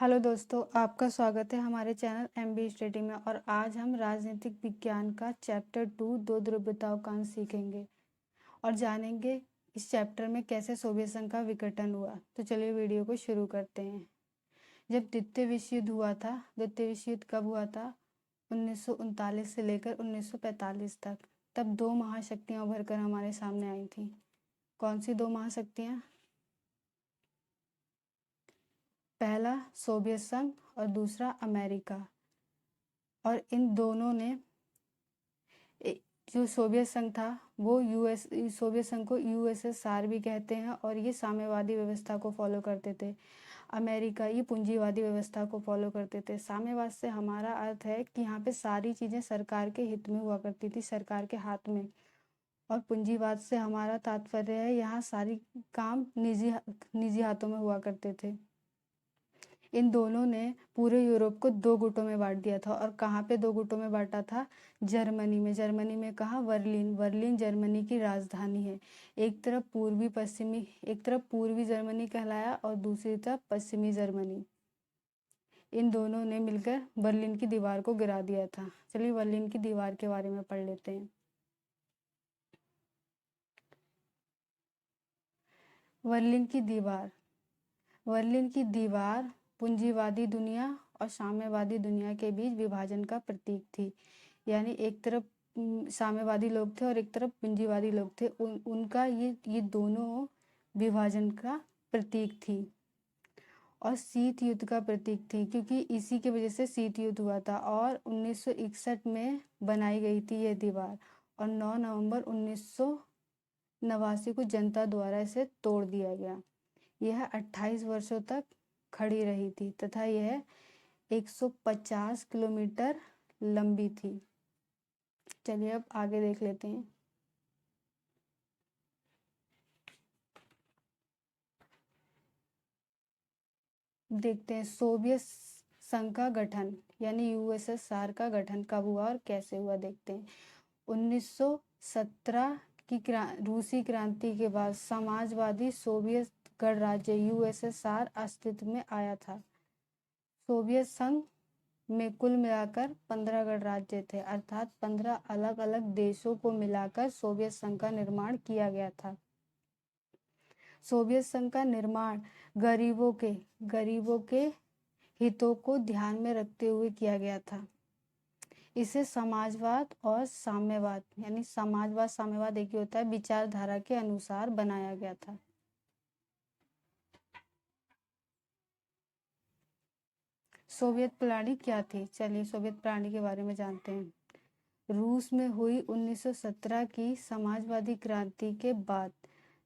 Hello दोस्तों, आपका स्वागत है हमारे चैनल एमबी स्टडी में। और आज हम राजनीतिक विज्ञान का चैप्टर 2 दो ध्रुवीयताओं का अंश सीखेंगे और जानेंगे इस चैप्टर में कैसे सोवियत संघ का विघटन हुआ। तो चलिए वीडियो को शुरू करते हैं। जब द्वितीय विश्व युद्ध हुआ था, द्वितीय विश्व युद्ध कब हुआ था? 1939 से लेकर 1945 तक। तब दो महाशक्तियां उभर कर हमारे सामने आई थी। कौन सी दो महाशक्तियां? पहला सोवियत संघ और दूसरा अमेरिका। और इन दोनों ने जो सोवियत संघ था वो सोवियत संघ को यूएसएसआर भी कहते हैं और ये साम्यवादी व्यवस्था को फॉलो करते थे। अमेरिका ये पूंजीवादी व्यवस्था को फॉलो करते थे। साम्यवाद से हमारा अर्थ है कि यहाँ पे सारी चीज़ें सरकार के हित में हुआ करती थी, सरकार के हाथ में। और पूंजीवाद से हमारा तात्पर्य है यहाँ सारी काम निजी हाथों में हुआ करते थे। इन दोनों ने पूरे यूरोप को दो गुटों में बांट दिया था। और कहाँ पे दो गुटों में बांटा था? जर्मनी में। जर्मनी में कहाँ? बर्लिन जर्मनी की राजधानी है। एक तरफ पूर्वी जर्मनी कहलाया और दूसरी तरफ पश्चिमी जर्मनी। इन दोनों ने मिलकर बर्लिन की दीवार को गिरा दिया था। चलिए बर्लिन की दीवार के बारे में पढ़ लेते हैं। बर्लिन की दीवार पूंजीवादी दुनिया और साम्यवादी दुनिया के बीच विभाजन का प्रतीक थी। यानी एक तरफ साम्यवादी लोग थे और एक तरफ पूंजीवादी लोग थे। उनका ये दोनों विभाजन का प्रतीक थी और शीत युद्ध का प्रतीक थी, क्योंकि इसी की वजह से शीत युद्ध हुआ था। और 1961 में बनाई गई थी यह दीवार और 9 नवंबर 1989 को जनता द्वारा इसे तोड़ दिया गया। यह 28 वर्षों तक खड़ी रही थी तथा यह 150 किलोमीटर लंबी थी। चलिए अब आगे देख लेते हैं। देखते हैं सोवियत संघ का गठन यानी यूएसएसआर का गठन कब हुआ और कैसे हुआ। देखते हैं 1917 की रूसी क्रांति के बाद समाजवादी सोवियत गणराज्य यूएसएसआर अस्तित्व में आया था। सोवियत संघ में कुल मिलाकर 15 गणराज्य थे, अर्थात 15 अलग अलग देशों को मिलाकर सोवियत संघ का निर्माण किया गया था। सोवियत संघ का निर्माण गरीबों के हितों को ध्यान में रखते हुए किया गया था। इसे समाजवाद और साम्यवाद यानी साम्यवाद एक ही होता है, विचारधारा के अनुसार बनाया गया था। सोवियत प्रणाली क्या थी? चलिए सोवियत प्रणाली के बारे में जानते हैं। रूस में हुई 1917 की समाजवादी क्रांति के बाद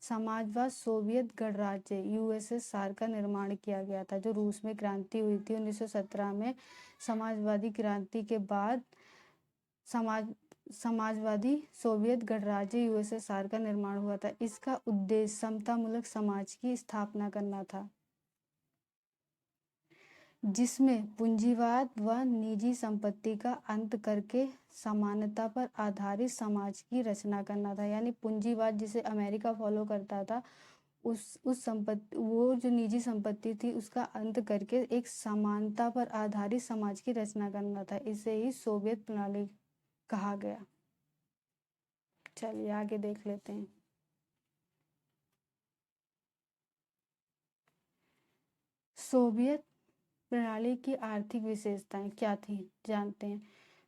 समाजवाद सोवियत गणराज्य यूएसएसआर का निर्माण किया गया था। जो रूस में क्रांति हुई थी 1917 में, समाजवादी क्रांति के बाद समाजवादी सोवियत गणराज्य यूएसएसआर का निर्माण हुआ था। इसका उद्देश्य समतामूलक समाज की स्थापना करना था, जिसमें पूंजीवाद व निजी संपत्ति का अंत करके समानता पर आधारित समाज की रचना करना था। यानी पूंजीवाद जिसे अमेरिका फॉलो करता था, वो जो निजी संपत्ति थी उसका अंत करके एक समानता पर आधारित समाज की रचना करना था। इसे ही सोवियत प्रणाली कहा गया। चलिए आगे देख लेते हैं। सोवियत प्रणाली की आर्थिक विशेषताएं क्या थी जानते हैं।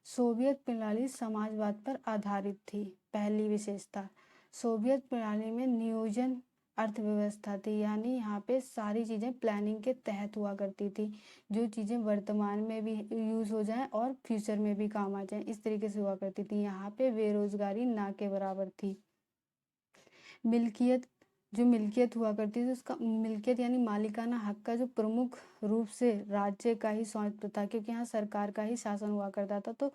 सोवियत प्रणाली समाजवाद पर आधारित थी। पहली विशेषता, सोवियत प्रणाली में नियोजन अर्थव्यवस्था थी। यानी यहाँ पे सारी चीज़ें प्लानिंग के तहत हुआ करती थी, जो चीज़ें वर्तमान में भी यूज़ हो जाएं और फ्यूचर में भी काम आ जाएं, इस तरीके से हुआ करती थी। यहाँ पे बेरोजगारी ना के बराबर थी। मिल्कियत हुआ करती थी, उसका मिल्कियत यानी मालिकाना हक का जो प्रमुख रूप से राज्य का ही स्वामित्व था, क्योंकि यहाँ सरकार का ही शासन हुआ करता था, तो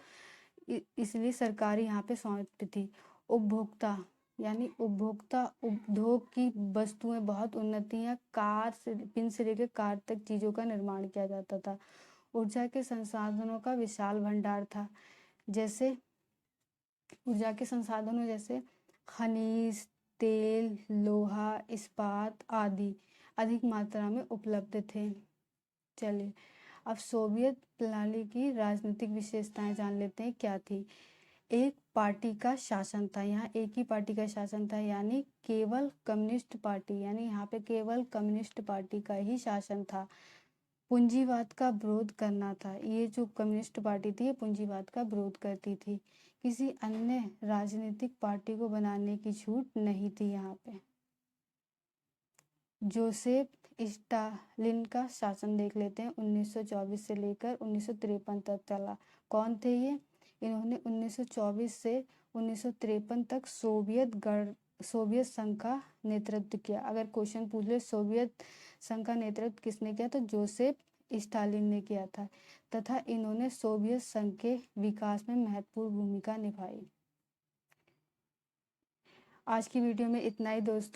इसलिए सरकारी यहाँ पे स्वामित्व थी। उपभोक्ता यानी उपभोक्ता उद्योग की वस्तुएं बहुत उन्नति है। पिन से लेकर कार तक चीज़ों का निर्माण किया जाता था। ऊर्जा के संसाधनों का विशाल भंडार था। जैसे ऊर्जा के संसाधनों जैसे खनिज तेल, लोहा, इस्पात आदि अधिक मात्रा में उपलब्ध थे। चलिए, अब सोवियत प्रणाली की राजनीतिक विशेषताएं जान लेते हैं क्या थी। एक पार्टी का शासन था, यहाँ एक ही पार्टी का शासन था, यानी केवल कम्युनिस्ट पार्टी, यानी यहाँ पे केवल कम्युनिस्ट पार्टी का ही शासन था। पूंजीवाद का विरोध करना था, ये जो कम्युनिस्ट पार्टी थी ये पूंजीवाद का विरोध करती थी। किसी अन्य राजनीतिक पार्टी को बनाने की छूट नहीं थी यहाँ पे। जोसेफ स्टालिन का शासन देख लेते हैं, 1924 से लेकर 1953 तक चला। कौन थे ये? इन्होंने 1924 से 1953 तक सोवियत संघ का नेतृत्व किया। अगर क्वेश्चन पूछ ले सोवियत संघ का नेतृत्व किसने किया, तो जोसेफ स्टालिन ने किया था, तथा इन्होंने सोवियत संघ के विकास में महत्वपूर्ण भूमिका निभाई। आज की वीडियो में इतना ही दोस्तों।